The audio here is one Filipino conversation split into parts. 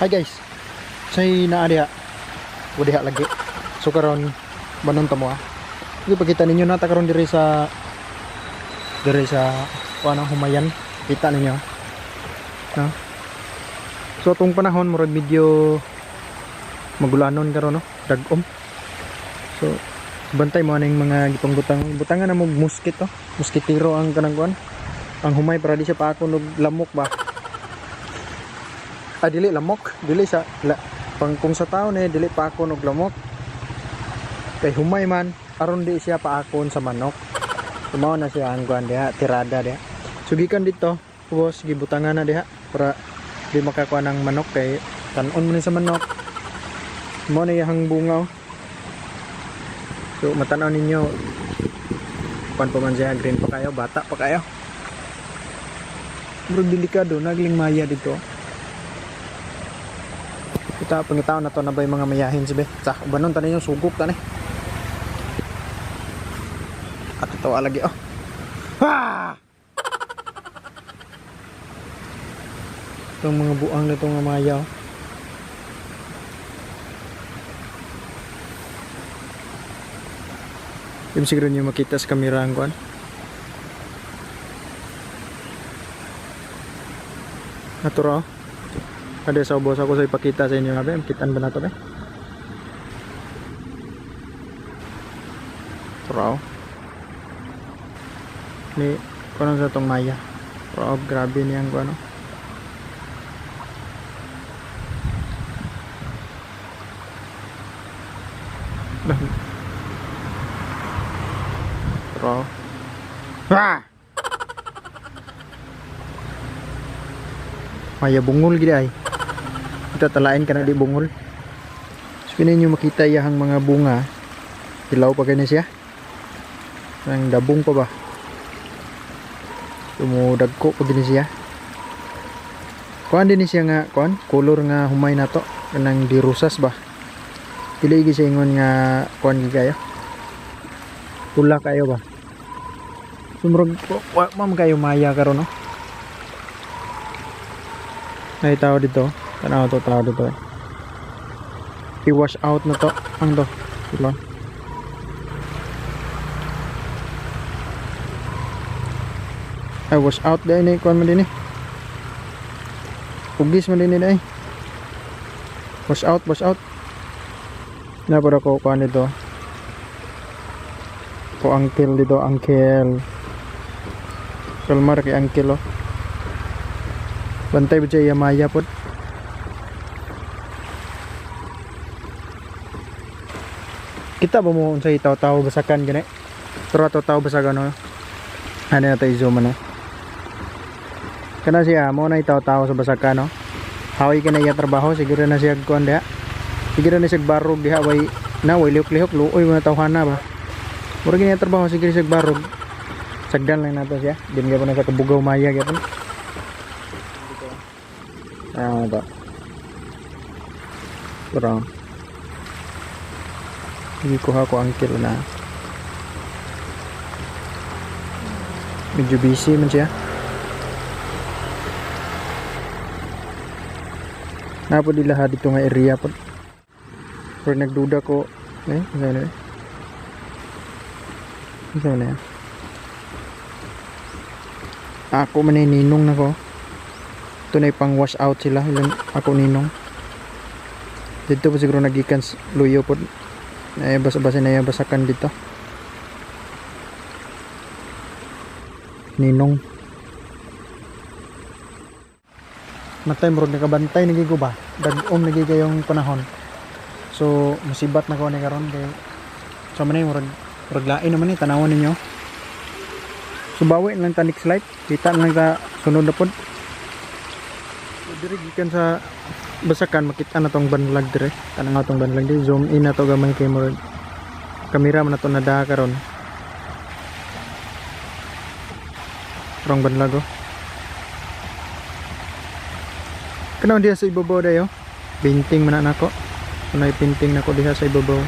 Hi guys, say naa diha. O diha lagi. So karon banon ta mo ah. Sige pakita ninyo na ta karon diri sa kuano Humayan. Kita ninyo. No? So atong panahon murag medyo magulanon karon no, dag-om. So bantay mo aning mga gipang butangan na mo mosquito, moskitero ang kanang kuan. Ang humay para di siya pa ako lamok ba. Dili lamok, dili sa pang kung sa taon dili pa ako og lamok. Kay humay man aron di siya paakon sa manok. Tumaw na siya ang kuan diha, tirada diha. Sugikan dito, tapos gibutangan na diha para di makakuha ng manok kay tanon mo ni sa manok. Mo na yang bunga. So matanaw ninyo kuan pa man siya, green pa kayo, bata pa kayo. Bro delikado, nagling maya dito. Kita pangitaon na to na ba yung mga mayahin sibe. Sa ubanon tanin yung sugok tani. At ito alagi oh. Ha! Itong mga buang na itong maya oh. Yung siguro nyo makita sa kamera ang kuan. Naturo. Ada sa ubos ako sa ipakita sa inyo nga kitaan ba nato ba? Wow. Ni kuno sa tong maya. Wow, grabe niyang kuno. Wow. Ah! Maya bungol gid ay. Kita talain kana di bungol. So ninyo makita iyang mga bunga. Hilaw pa kani siya. Ang dabong pa ba? Sumudagko pa gini siya. Kuan din siya nga kuan, color nga humay nato kanang dirusas ba. Dili gi siya ingon nga kuan gi kayo. Pula kayo ba? Sumurog wa man kayo maya karon no. Ay tao dito, tanaw to tao dito. I-wash out na to, ang to, diba? Ay wash out din eh, kuan man din eh. Pugis man din eh. Wash out, wash out. Na para ko kuan dito. Ko angkel dito, angkel. Kalmar kay angkel oh. Bantay ba siya maya po. Kita ba mo sa itaw-taw basakan gani? Pero taw basakan no. Ano na tayo zoom na. Kana siya mo na itaw-taw sa basakan no. Haway ka na iya trabaho siguro na siya kuan diha. Siguro na siya barog diha way na way lihok-lihok luoy mo na tawhana ba. Mura gini trabaho siguro siya barog. Sagdan lang nato siya. Din gyapon na sa kabugaw maya gyapon. Ba? Kurang. Hindi kuha ko ang kilo na. Medyo busy man siya. Napo di lahat dito nga area po. Pero nagduda ko. Ano na yan? Ako manininong na ko. Ito na pang wash out sila. Ilan ako ninong. Dito po siguro nagikan luyo po. Basa-basa na yung basakan dito. Ninong. Matay murag nakabantay nagigo ba? Dag-om nagigayong panahon. So musibat na ko ni karon kay so manay murag lain naman ni tanawon ninyo. So bawi lang ta next slide. Kita lang ta sunod na pod. Diri gikan sa basakan makita na tong banlag dire. Tanang atong banlag di zoom in na to gamay kay mo kamera man nato nada karon. Rong banlag oh. Kana diha sa ibabaw dayo. Painting man nako. Kunay painting nako diha sa ibabaw.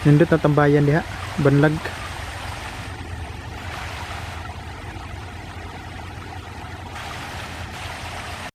Nindot na tambayan diha, banlag.